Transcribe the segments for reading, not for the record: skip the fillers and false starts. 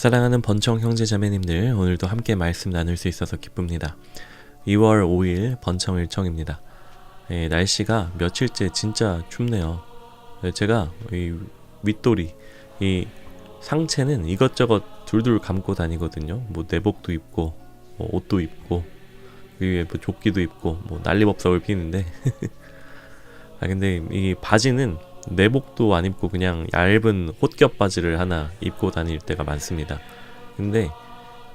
사랑하는 번청 형제 자매님들, 오늘도 함께 말씀 나눌 수 있어서 기쁩니다. 2월 5일 번청 일청입니다. 날씨가 며칠째 진짜 춥네요. 제가 이 윗도리, 이 상체는 이것저것 둘둘 감고 다니거든요. 뭐 내복도 입고, 뭐 옷도 입고, 위에 뭐 조끼도 입고, 뭐 난리법석을 피는데 근데 이 바지는 내복도 안 입고 그냥 얇은 헛겹 바지를 하나 입고 다닐 때가 많습니다. 근데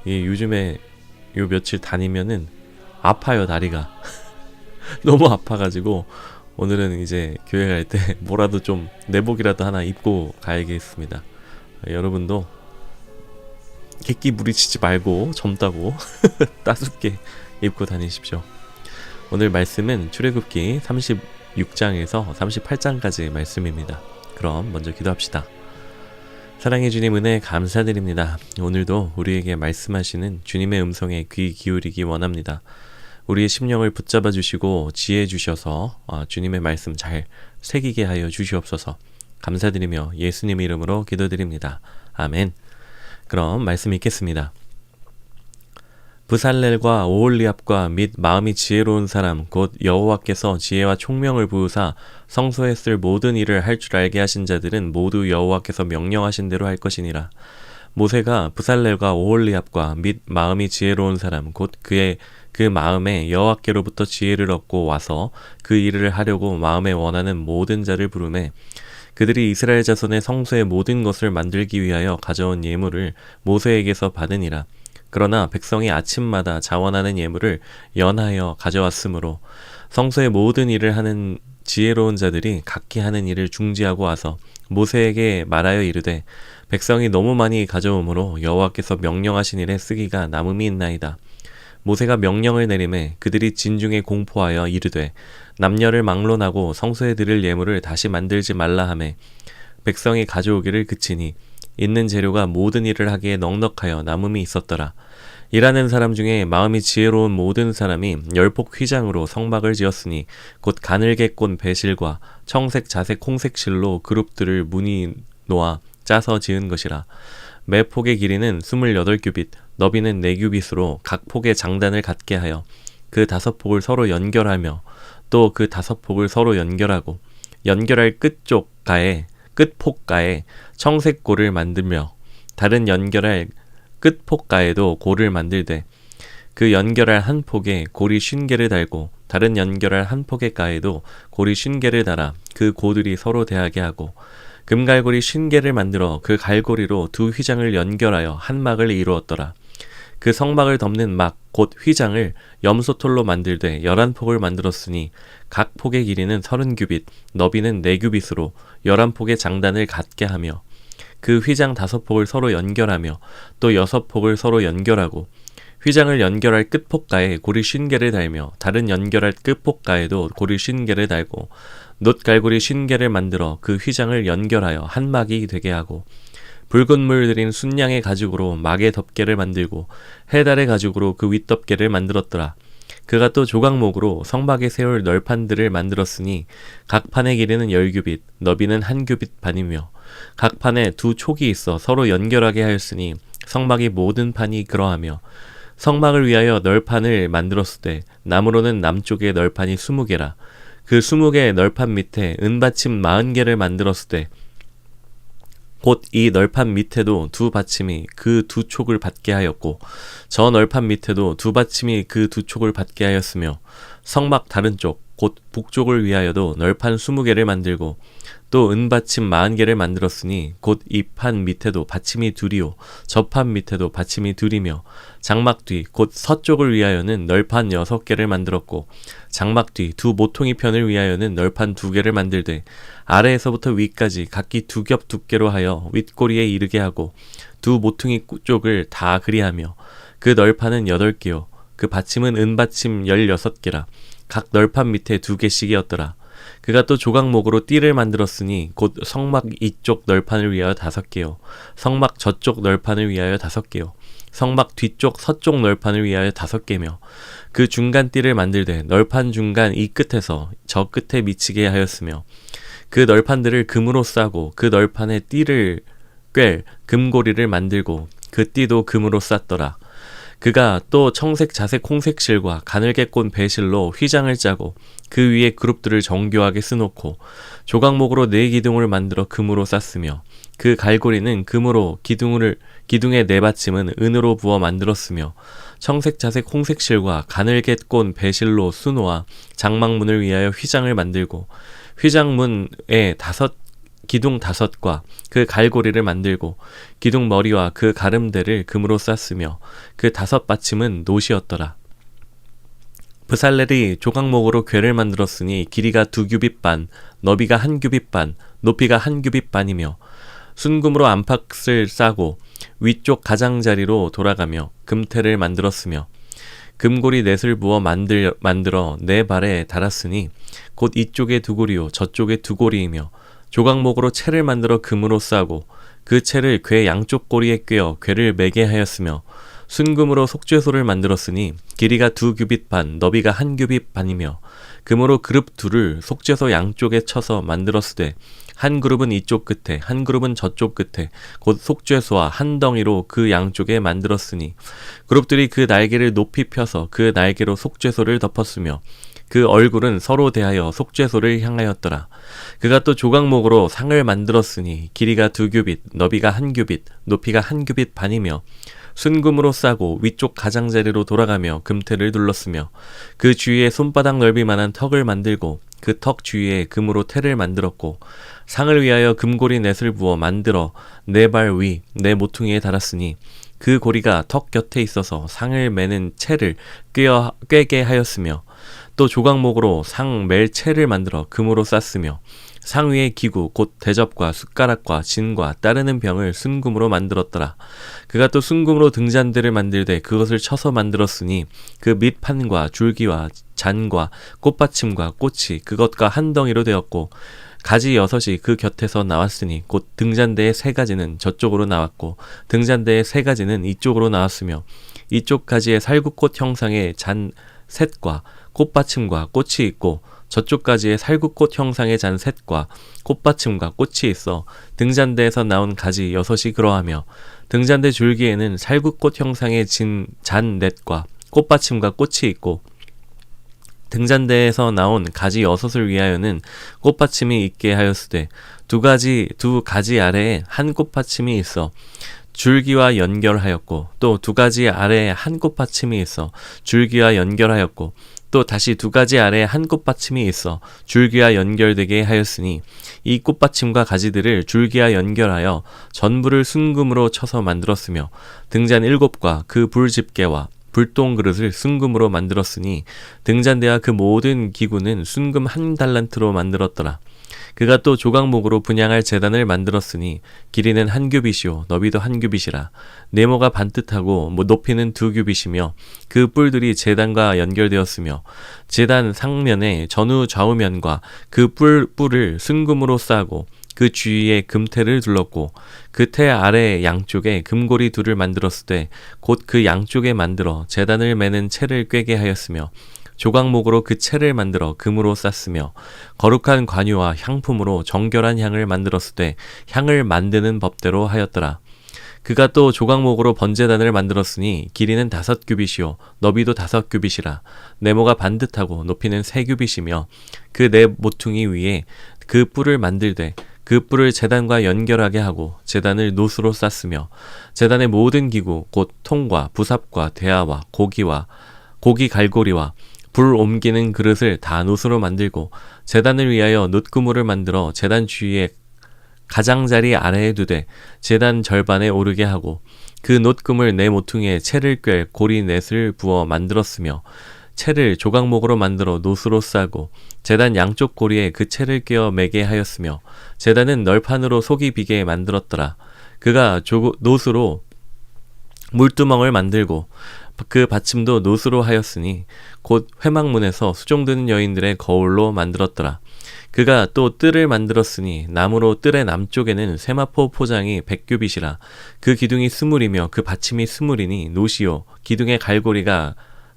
이 요즘에 요 며칠 다니면은 아파요, 다리가. 너무 아파가지고 오늘은 이제 교회 갈 때 뭐라도 좀 내복이라도 하나 입고 가야겠습니다. 여러분도 객기 부리치지 말고 젊다고 따숩게 입고 다니십시오. 오늘 말씀은 출애굽기 36장에서 38장까지 말씀입니다. 그럼 먼저 기도합시다. 사랑해 주님, 은혜 감사드립니다. 오늘도 우리에게 말씀하시는 주님의 음성에 귀 기울이기 원합니다. 우리의 심령을 붙잡아 주시고 지혜 주셔서 주님의 말씀 잘 새기게 하여 주시옵소서. 감사드리며 예수님 이름으로 기도드립니다. 아멘. 그럼 말씀 읽겠습니다. 브살렐과 오홀리압과 및 마음이 지혜로운 사람 곧 여호와께서 지혜와 총명을 부으사 성소에 쓸 모든 일을 할 줄 알게 하신 자들은 모두 여호와께서 명령하신 대로 할 것이니라. 모세가 브살렐과 오홀리압과 및 마음이 지혜로운 사람 곧 그 마음에 여호와께로부터 지혜를 얻고 와서 그 일을 하려고 마음에 원하는 모든 자를 부르매 그들이 이스라엘 자손의 성소의 모든 것을 만들기 위하여 가져온 예물을 모세에게서 받으니라. 그러나 백성이 아침마다 자원하는 예물을 연하여 가져왔으므로 성소의 모든 일을 하는 지혜로운 자들이 각기 하는 일을 중지하고 와서 모세에게 말하여 이르되 백성이 너무 많이 가져오므로 여호와께서 명령하신 일에 쓰기가 남음이 있나이다. 모세가 명령을 내리매 그들이 진중에 공포하여 이르되 남녀를 막론하고 성소에 드릴 예물을 다시 만들지 말라 하매 백성이 가져오기를 그치니 있는 재료가 모든 일을 하기에 넉넉하여 남음이 있었더라. 일하는 사람 중에 마음이 지혜로운 모든 사람이 열폭 휘장으로 성막을 지었으니 곧 가늘게 꼰 배실과 청색 자색 홍색 실로 그룹들을 무늬 놓아 짜서 지은 것이라. 매 폭의 길이는 28규빗, 너비는 4규빗으로 각 폭의 장단을 갖게 하여 그 5폭을 서로 연결하며 또 그 5폭을 서로 연결하고 연결할 끝폭가에 청색 골을 만들며 다른 연결할 끝폭가에도 골을 만들되 그 연결할 한 폭에 골이 50개를 달고 다른 연결할 한 폭의 가에도 골이 50개를 달아 그 고들이 서로 대하게 하고 금갈고리 50개를 만들어 그 갈고리로 두 휘장을 연결하여 한 막을 이루었더라. 그 성막을 덮는 막 곧 휘장을 염소털로 만들되 11폭을 만들었으니 각 폭의 길이는 30규빗, 너비는 4규빗으로 11폭의 장단을 갖게 하며 그 휘장 5폭을 서로 연결하며 또 6폭을 서로 연결하고 휘장을 연결할 끝폭가에 고리 50개를 달며 다른 연결할 끝폭가에도 고리 50개를 달고 놋갈고리 50개를 만들어 그 휘장을 연결하여 한 막이 되게 하고 붉은 물 들인 순양의 가죽으로 막의 덮개를 만들고 해달의 가죽으로 그 윗덮개를 만들었더라. 그가 또 조각목으로 성막에 세울 널판들을 만들었으니 각 판의 길이는 10규빗, 너비는 1규빗 반이며 각 판에 2촉이 있어 서로 연결하게 하였으니 성막의 모든 판이 그러하며 성막을 위하여 널판을 만들었으되 나무로는 남쪽에 널판이 20개라. 그 20개의 널판 밑에 은받침 40개를 만들었으되 곧 이 널판 밑에도 2받침이 그 2촉을 받게 하였고 저 널판 밑에도 2받침이 그 2촉을 받게 하였으며 성막 다른 쪽 곧 북쪽을 위하여도 널판 20개를 만들고 또 은받침 40개를 만들었으니 곧 이 판 밑에도 받침이 2이요 저 판 밑에도 받침이 2이며 장막 뒤 곧 서쪽을 위하여는 널판 6개를 만들었고 장막 뒤 두 모퉁이 편을 위하여는 널판 2개를 만들되 아래에서부터 위까지 각기 2겹 두께로 하여 윗꼬리에 이르게 하고 두 모퉁이 쪽을 다 그리하며 그 널판은 8개요 그 받침은 은받침 16개라. 각 널판 밑에 2개씩이었더라. 그가 또 조각목으로 띠를 만들었으니 곧 성막 이쪽 널판을 위하여 5개요 성막 저쪽 널판을 위하여 5개요 성막 뒤쪽 서쪽 널판을 위하여 5개며 그 중간 띠를 만들되 널판 중간 이 끝에서 저 끝에 미치게 하였으며 그 널판들을 금으로 싸고 그 널판에 띠를 꿰 금고리를 만들고 그 띠도 금으로 쌌더라. 그가 또 청색 자색 홍색 실과 가늘게 꼰 배실로 휘장을 짜고 그 위에 그룹들을 정교하게 쓰놓고 조각목으로 네 기둥을 만들어 금으로 쌌으며 그 갈고리는 금으로 기둥의 네 받침은 은으로 부어 만들었으며 청색 자색 홍색 실과 가늘게 꼰 배실로 수놓아 장막문을 위하여 휘장을 만들고 휘장문에 기둥 5과 그 갈고리를 만들고 기둥 머리와 그 가름대를 금으로 쌌으며 그 5 받침은 노시였더라. 브살렐이 조각목으로 궤를 만들었으니 길이가 2규빗 반, 너비가 1규빗 반, 높이가 1규빗 반이며 순금으로 안팎을 싸고 위쪽 가장자리로 돌아가며 금태를 만들었으며 금고리 넷을 부어 만들어 네 발에 달았으니 곧 이쪽에 2고리요 저쪽에 2고리이며 조각목으로 채를 만들어 금으로 싸고 그 채를 궤 양쪽 고리에 꿰어 궤를 매게 하였으며 순금으로 속죄소를 만들었으니 길이가 2규빗 반, 너비가 1규빗 반이며 금으로 그룹 둘을 속죄소 양쪽에 쳐서 만들었으되 한 그룹은 이쪽 끝에 한 그룹은 저쪽 끝에 곧 속죄소와 한 덩이로 그 양쪽에 만들었으니 그룹들이 그 날개를 높이 펴서 그 날개로 속죄소를 덮었으며 그 얼굴은 서로 대하여 속죄소를 향하였더라. 그가 또 조각목으로 상을 만들었으니 길이가 2규빗, 너비가 1규빗, 높이가 1규빗 반이며 순금으로 싸고 위쪽 가장자리로 돌아가며 금태를 둘렀으며 그 주위에 손바닥 넓이만한 턱을 만들고 그 턱 주위에 금으로 태를 만들었고 상을 위하여 금고리 넷을 부어 만들어 네 발 위, 네 모퉁이에 달았으니 그 고리가 턱 곁에 있어서 상을 매는 채를 꿰게 하였으며 또 조각목으로 상 맬 채를 만들어 금으로 쌌으며 상 위의 기구 곧 대접과 숟가락과 진과 따르는 병을 순금으로 만들었더라. 그가 또 순금으로 등잔대를 만들되 그것을 쳐서 만들었으니 그 밑판과 줄기와 잔과 꽃받침과 꽃이 그것과 한 덩이로 되었고 가지 6이 그 곁에서 나왔으니 곧 등잔대의 3가지는 저쪽으로 나왔고 등잔대의 3가지는 이쪽으로 나왔으며 이쪽 가지에 살구꽃 형상의 잔 셋과 꽃받침과 꽃이 있고 저쪽 가지에 살구꽃 형상의 잔 셋과 꽃받침과 꽃이 있어 등잔대에서 나온 가지 6이 그러하며 등잔대 줄기에는 살구꽃 형상의 잔 넷과 꽃받침과 꽃이 있고 등잔대에서 나온 가지 6을 위하여는 꽃받침이 있게 하였으되 두 가지 아래에 한 꽃받침이 있어 줄기와 연결하였고 또 2가지 아래에 한 꽃받침이 있어 줄기와 연결하였고 또 다시 2가지 아래에 한 꽃받침이 있어 줄기와 연결되게 하였으니 이 꽃받침과 가지들을 줄기와 연결하여 전부를 순금으로 쳐서 만들었으며 등잔 7과 그 불집게와 불똥 그릇을 순금으로 만들었으니 등잔대와 그 모든 기구는 순금 1달란트로 만들었더라. 그가 또 조각목으로 분향할 제단을 만들었으니 길이는 1규빗이요 너비도 1규빗이라 네모가 반듯하고 높이는 2규빗이며 그 뿔들이 제단과 연결되었으며 제단 상면의 전후 좌우면과 그 뿔을 순금으로 싸고 그 주위에 금태를 둘렀고 그 태 아래 양쪽에 금고리 2를 만들었으되 곧 그 양쪽에 만들어 제단을 매는 채를 꿰게 하였으며 조각목으로 그 채를 만들어 금으로 쌌으며 거룩한 관유와 향품으로 정결한 향을 만들었으되 향을 만드는 법대로 하였더라. 그가 또 조각목으로 번제단을 만들었으니 길이는 5규빗이요 너비도 5규빗이라 네모가 반듯하고 높이는 3규빗이며 그 네 모퉁이 위에 그 뿔을 만들되 그 뿔을 제단과 연결하게 하고 제단을 노수로 쌌으며 제단의 모든 기구 곧 통과 부삽과 대야와 고기 갈고리와 불 옮기는 그릇을 다 노수로 만들고 제단을 위하여 놋그물을 만들어 제단 주위에 가장자리 아래에 두되 제단 절반에 오르게 하고 그 놋금을 네 모퉁이에 채를 꿰 고리 넷을 부어 만들었으며 채를 조각목으로 만들어 노수로 싸고 제단 양쪽 고리에 그 채를 끼어 매게 하였으며 제단은 널판으로 속이 비게 만들었더라. 그가 노수로 물두멍을 만들고 그 받침도 노수로 하였으니 곧 회막문에서 수종드는 여인들의 거울로 만들었더라. 그가 또 뜰을 만들었으니 나무로 뜰의 남쪽에는 세마포 포장이 100규빗이라 그 기둥이 20이며 그 받침이 20이니 노시요 기둥의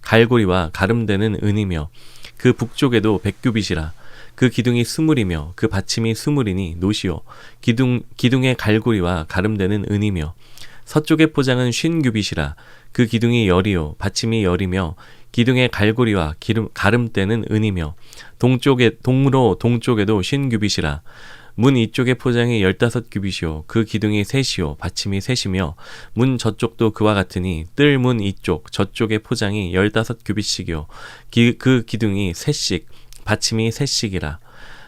갈고리와 가름대는 은이며 그 북쪽에도 100규빗이라 그 기둥이 20이며 그 받침이 20이니 노시요 기둥의 갈고리와 가름대는 은이며 서쪽의 포장은 50규빗이라 그 기둥이 열이요 받침이 열이며 기둥의 갈고리와 가름대는 은이며 동으로 동쪽에도 50규빗이라 문 이쪽의 포장이 15규빗이요 그 기둥이 셋이요 받침이 셋이며 문 저쪽도 그와 같으니 뜰 문 이쪽 저쪽의 포장이 15규빗씩이요 그 기둥이 셋씩 받침이 셋씩이라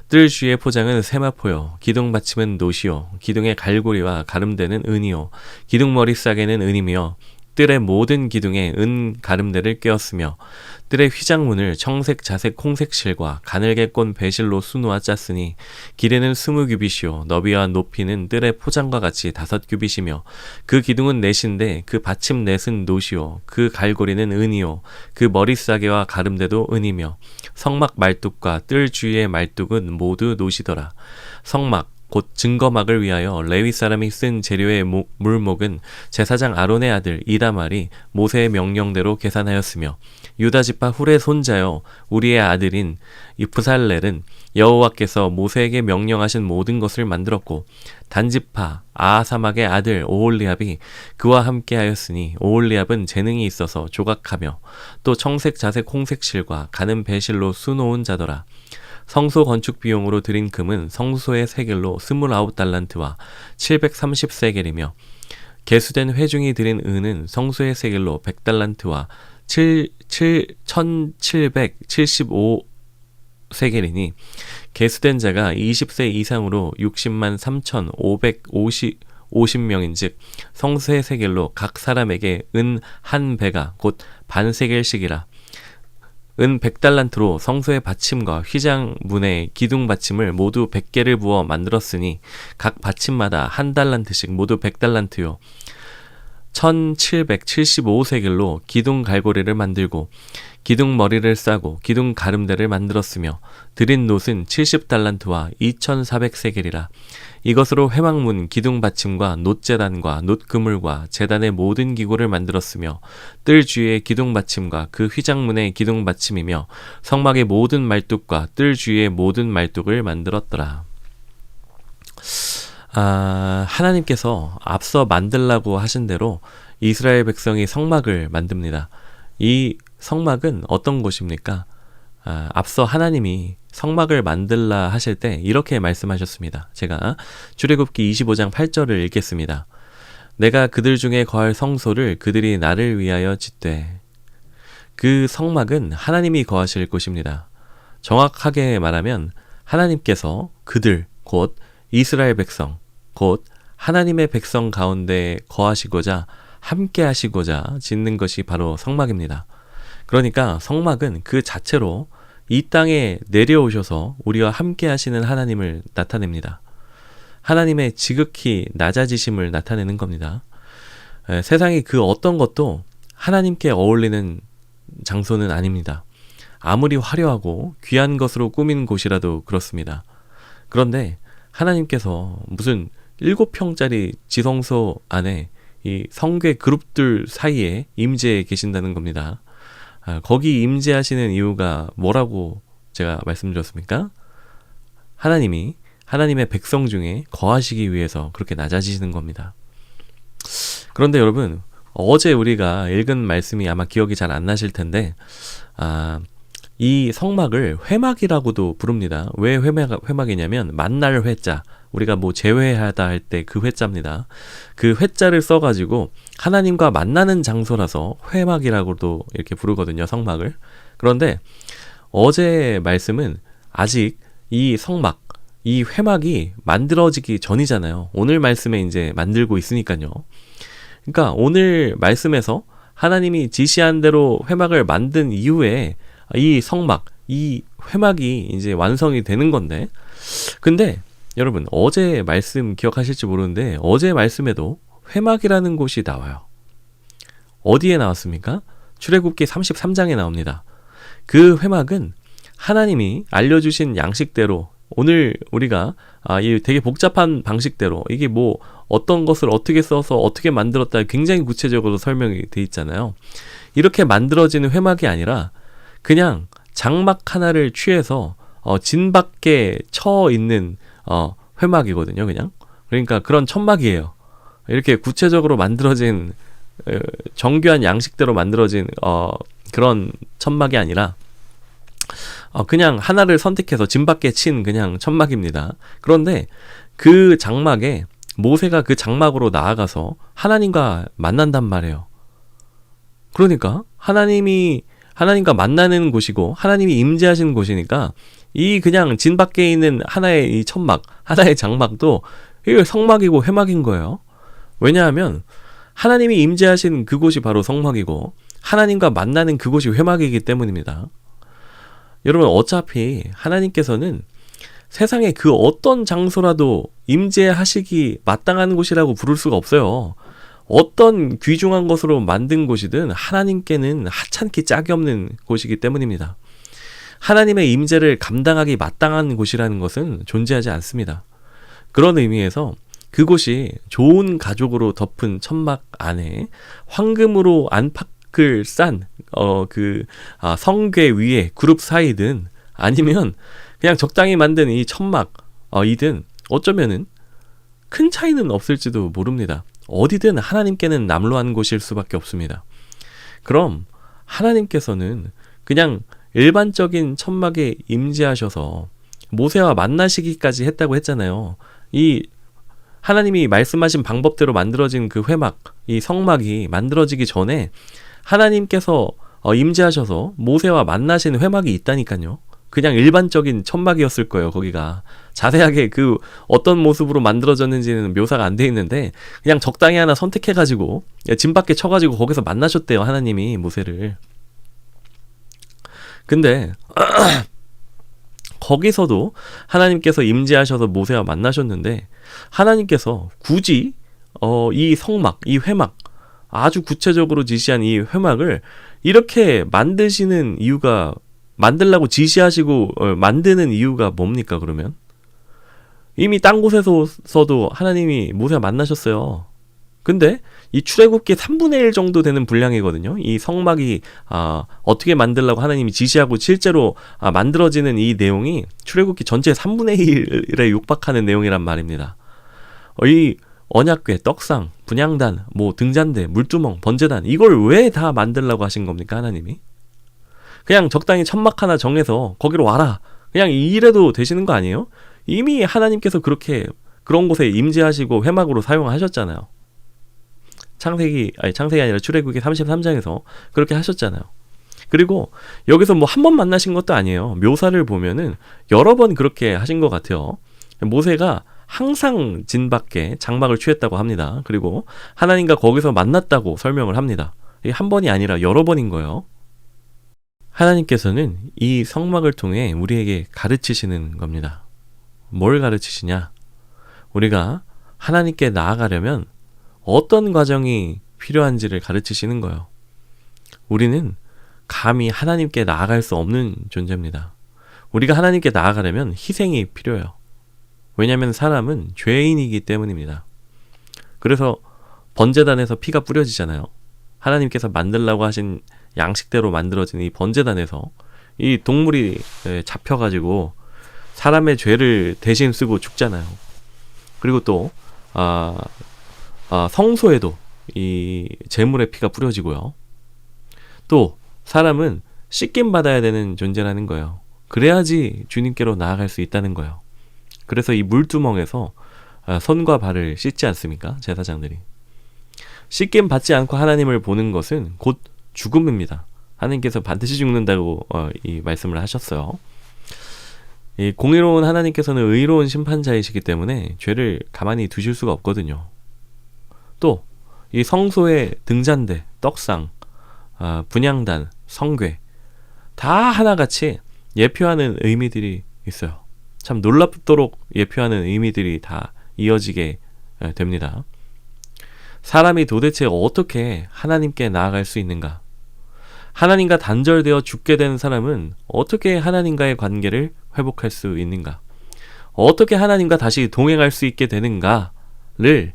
뜰 주위의 포장은 세마포요 기둥 받침은 노시요 기둥의 갈고리와 가름대는 은이요 기둥 머리 싸개는 은이며 뜰의 모든 기둥에 은 가름대를 꿰었으며 뜰의 휘장문을 청색, 자색, 홍색 실과 가늘게 꼰 배실로 수놓아 짰으니 길이는 20규빗이요 너비와 높이는 뜰의 포장과 같이 5규빗이며 그 기둥은 넷인데 그 받침 넷은 노시요 그 갈고리는 은이요 그 머리 싸개와 가름대도 은이며 성막 말뚝과 뜰 주위의 말뚝은 모두 노시더라. 성막 곧 증거막을 위하여 레위 사람이 쓴 재료의 물목은 제사장 아론의 아들 이다말이 모세의 명령대로 계산하였으며 유다 지파 훌의 손자여 우리의 아들인 이프살렐은 여호와께서 모세에게 명령하신 모든 것을 만들었고 단지파 아사막의 아들 오홀리압이 그와 함께 하였으니 오홀리압은 재능이 있어서 조각하며 또 청색 자색 홍색 실과 가는 배실로 수놓은 자더라. 성소 건축 비용으로 들인 금은 성소의 세겔로 29달란트와 730세겔이며 개수된 회중이 들인 은은 성소의 세겔로 100달란트와 1775세겔이니 개수된 자가 20세 이상으로 60만 3,550명인즉 성소의 세겔로 각 사람에게 은 한 배가 곧 반세겔씩이라. 은 100달란트로 성소의 받침과 휘장문의 기둥 받침을 모두 100개를 부어 만들었으니 각 받침마다 한 달란트씩 모두 100달란트요 1775세겔로 기둥 갈고리를 만들고 기둥 머리를 싸고 기둥 가름대를 만들었으며 들인 놋은 70달란트와 2400세겔이라. 이것으로 회막문 기둥 받침과 놋제단과 놋그물과 제단의 모든 기구를 만들었으며 뜰 주위의 기둥 받침과 그 휘장문의 기둥 받침이며 성막의 모든 말뚝과 뜰 주위의 모든 말뚝을 만들었더라. 하나님께서 앞서 만들라고 하신 대로 이스라엘 백성이 성막을 만듭니다. 이 성막은 어떤 곳입니까? 앞서 하나님이 성막을 만들라 하실 때 이렇게 말씀하셨습니다. 제가 출애굽기 25장 8절을 읽겠습니다. 내가 그들 중에 거할 성소를 그들이 나를 위하여 짓되. 그 성막은 하나님이 거하실 곳입니다. 정확하게 말하면 하나님께서 그들 곧 이스라엘 백성 곧 하나님의 백성 가운데 거하시고자 함께 하시고자 짓는 것이 바로 성막입니다. 그러니까 성막은 그 자체로 이 땅에 내려오셔서 우리와 함께 하시는 하나님을 나타냅니다. 하나님의 지극히 낮아지심을 나타내는 겁니다. 세상이 그 어떤 것도 하나님께 어울리는 장소는 아닙니다. 아무리 화려하고 귀한 것으로 꾸민 곳이라도 그렇습니다. 그런데 하나님께서 무슨 7평짜리 지성소 안에 이 성궤 그룹들 사이에 임재해 계신다는 겁니다. 거기 임재하시는 이유가 뭐라고 제가 말씀드렸습니까? 하나님이 하나님의 백성 중에 거하시기 위해서 그렇게 낮아지시는 겁니다. 그런데 여러분, 어제 우리가 읽은 말씀이 아마 기억이 잘 안 나실 텐데 이 성막을 회막이라고도 부릅니다. 왜 회막이냐면 만날 회자, 우리가 뭐 제회하다 할 때 그 회자입니다. 그 회자를 써가지고 하나님과 만나는 장소라서 회막이라고도 이렇게 부르거든요, 성막을. 그런데 어제 말씀은 아직 이 성막, 이 회막이 만들어지기 전이잖아요. 오늘 말씀에 이제 만들고 있으니까요. 그러니까 오늘 말씀에서 하나님이 지시한 대로 회막을 만든 이후에 이 성막, 이 회막이 이제 완성이 되는 건데, 근데 여러분 어제 말씀 기억하실지 모르는데 어제 말씀에도 회막이라는 곳이 나와요. 어디에 나왔습니까? 출애굽기 33장에 나옵니다. 그 회막은 하나님이 알려주신 양식대로, 오늘 우리가 이 되게 복잡한 방식대로 이게 뭐 어떤 것을 어떻게 써서 어떻게 만들었다 굉장히 구체적으로 설명이 돼 있잖아요. 이렇게 만들어지는 회막이 아니라 그냥 장막 하나를 취해서 진 밖에 쳐 있는 회막이거든요. 그냥 그러니까 그런 천막이에요. 이렇게 구체적으로 만들어진 정교한 양식대로 만들어진 그런 천막이 아니라 그냥 하나를 선택해서 진밖에 친 그냥 천막입니다. 그런데 그 장막에 모세가 그 장막으로 나아가서 하나님과 만난단 말이에요. 그러니까 하나님과 만나는 곳이고 하나님이 임재하시는 곳이니까 이 그냥 진 밖에 있는 하나의 이 천막, 하나의 장막도 이게 성막이고 회막인 거예요. 왜냐하면 하나님이 임재하신 그곳이 바로 성막이고 하나님과 만나는 그곳이 회막이기 때문입니다. 여러분, 어차피 하나님께서는 세상의 그 어떤 장소라도 임재하시기 마땅한 곳이라고 부를 수가 없어요. 어떤 귀중한 것으로 만든 곳이든 하나님께는 하찮기 짝이 없는 곳이기 때문입니다. 하나님의 임재를 감당하기 마땅한 곳이라는 것은 존재하지 않습니다. 그런 의미에서 그곳이 좋은 가죽으로 덮은 천막 안에 황금으로 안팎을 싼 성궤 위에 그룹 사이든 아니면 그냥 적당히 만든 이 천막이든 어쩌면은 큰 차이는 없을지도 모릅니다. 어디든 하나님께는 남루한 곳일 수밖에 없습니다. 그럼 하나님께서는 그냥 일반적인 천막에 임재하셔서 모세와 만나시기까지 했다고 했잖아요. 이 하나님이 말씀하신 방법대로 만들어진 그 회막, 이 성막이 만들어지기 전에 하나님께서 임재하셔서 모세와 만나신 회막이 있다니까요. 그냥 일반적인 천막이었을 거예요. 거기가 자세하게 그 어떤 모습으로 만들어졌는지는 묘사가 안 돼 있는데 그냥 적당히 하나 선택해가지고 진밖에 쳐가지고 거기서 만나셨대요. 하나님이 모세를. 근데 거기서도 하나님께서 임재하셔서 모세와 만나셨는데 하나님께서 굳이 이 성막, 이 회막, 아주 구체적으로 지시한 이 회막을 이렇게 만드시는 이유가, 만들라고 지시하시고 만드는 이유가 뭡니까? 그러면 이미 딴 곳에서도 하나님이 모세와 만나셨어요. 근데 이 출애굽기 3분의 1 정도 되는 분량이거든요. 이 성막이 어떻게 만들라고 하나님이 지시하고 실제로 만들어지는 이 내용이 출애굽기 전체 3분의 1에 육박하는 내용이란 말입니다. 이 언약궤, 떡상, 분향단, 등잔대, 물두멍, 번제단, 이걸 왜 다 만들라고 하신 겁니까? 하나님이? 그냥 적당히 천막 하나 정해서 거기로 와라, 그냥 이래도 되시는 거 아니에요? 이미 하나님께서 그렇게 그런 곳에 임재하시고 회막으로 사용하셨잖아요. 창세기 아니라 출애굽기 33장에서 그렇게 하셨잖아요. 그리고 여기서 한 번 만나신 것도 아니에요. 묘사를 보면은 여러 번 그렇게 하신 것 같아요. 모세가 항상 진 밖에 장막을 취했다고 합니다. 그리고 하나님과 거기서 만났다고 설명을 합니다. 이게 한 번이 아니라 여러 번인 거예요. 하나님께서는 이 성막을 통해 우리에게 가르치시는 겁니다. 뭘 가르치시냐? 우리가 하나님께 나아가려면 어떤 과정이 필요한지를 가르치시는 거예요. 우리는 감히 하나님께 나아갈 수 없는 존재입니다. 우리가 하나님께 나아가려면 희생이 필요해요. 왜냐하면 사람은 죄인이기 때문입니다. 그래서 번제단에서 피가 뿌려지잖아요. 하나님께서 만들라고 하신 양식대로 만들어진 이 번제단에서 이 동물이 잡혀가지고 사람의 죄를 대신 쓰고 죽잖아요. 그리고 또 성소에도 이 제물의 피가 뿌려지고요. 또 사람은 씻김 받아야 되는 존재라는 거예요. 그래야지 주님께로 나아갈 수 있다는 거예요. 그래서 이 물두멍에서 손과 발을 씻지 않습니까? 제사장들이. 씻김 받지 않고 하나님을 보는 것은 곧 죽음입니다. 하나님께서 반드시 죽는다고 이 말씀을 하셨어요. 이 공의로운 하나님께서는 의로운 심판자이시기 때문에 죄를 가만히 두실 수가 없거든요. 또 이 성소의 등잔대, 떡상, 분향단, 성궤 다 하나같이 예표하는 의미들이 있어요. 참 놀랍도록 예표하는 의미들이 다 이어지게 됩니다. 사람이 도대체 어떻게 하나님께 나아갈 수 있는가? 하나님과 단절되어 죽게 된 사람은 어떻게 하나님과의 관계를 회복할 수 있는가? 어떻게 하나님과 다시 동행할 수 있게 되는가를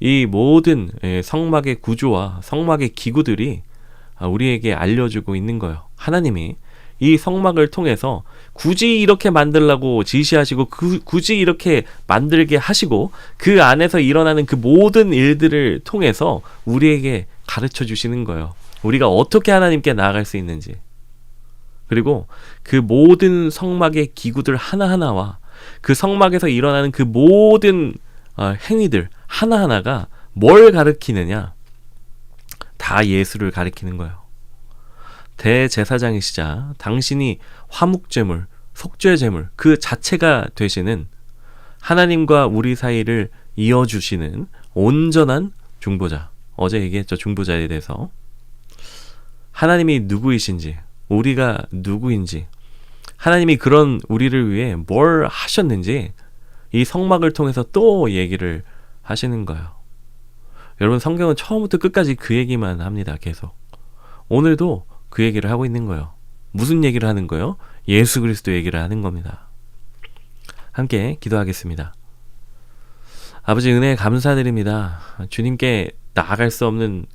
이 모든 성막의 구조와 성막의 기구들이 우리에게 알려주고 있는 거예요. 하나님이 이 성막을 통해서 굳이 이렇게 만들라고 지시하시고 굳이 이렇게 만들게 하시고 그 안에서 일어나는 그 모든 일들을 통해서 우리에게 가르쳐 주시는 거예요. 우리가 어떻게 하나님께 나아갈 수 있는지. 그리고 그 모든 성막의 기구들 하나하나와 그 성막에서 일어나는 그 모든 행위들 하나하나가 뭘 가리키느냐? 다 예수를 가리키는 거예요. 대제사장이시자 당신이 화목제물, 속죄제물 그 자체가 되시는 하나님과 우리 사이를 이어주시는 온전한 중보자. 어제 얘기했죠. 중보자에 대해서. 하나님이 누구이신지, 우리가 누구인지, 하나님이 그런 우리를 위해 뭘 하셨는지 이 성막을 통해서 또 얘기를 하시는 거예요. 여러분, 성경은 처음부터 끝까지 그 얘기만 합니다. 계속. 오늘도 그 얘기를 하고 있는 거예요. 무슨 얘기를 하는 거예요? 예수 그리스도 얘기를 하는 겁니다. 함께 기도하겠습니다. 아버지, 은혜 감사드립니다. 주님께 나아갈 수 없는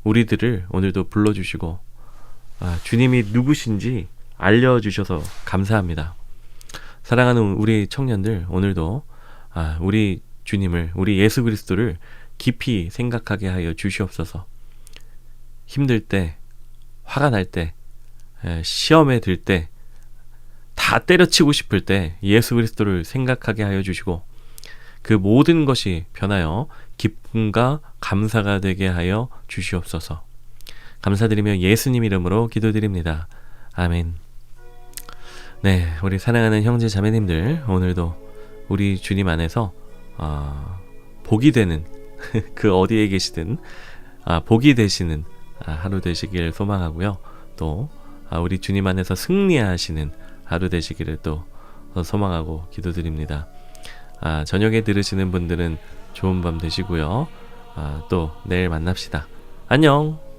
우리들을 오늘도 불러주시고 주님이 누구신지 알려주셔서 감사합니다. 사랑하는 우리 청년들, 오늘도 우리 주님을, 우리 예수 그리스도를 깊이 생각하게 하여 주시옵소서. 힘들 때, 화가 날 때, 시험에 들 때, 다 때려치고 싶을 때 예수 그리스도를 생각하게 하여 주시고 그 모든 것이 변하여 기쁨과 감사가 되게 하여 주시옵소서. 감사드리며 예수님 이름으로 기도드립니다. 아멘. 네, 우리 사랑하는 형제 자매님들, 오늘도 우리 주님 안에서 복이 되는 그 어디에 계시든 복이 되시는 하루 되시길 소망하고요. 또 우리 주님 안에서 승리하시는 하루 되시기를 또 소망하고 기도드립니다. 저녁에 들으시는 분들은 좋은 밤 되시고요. 또 내일 만납시다. 안녕.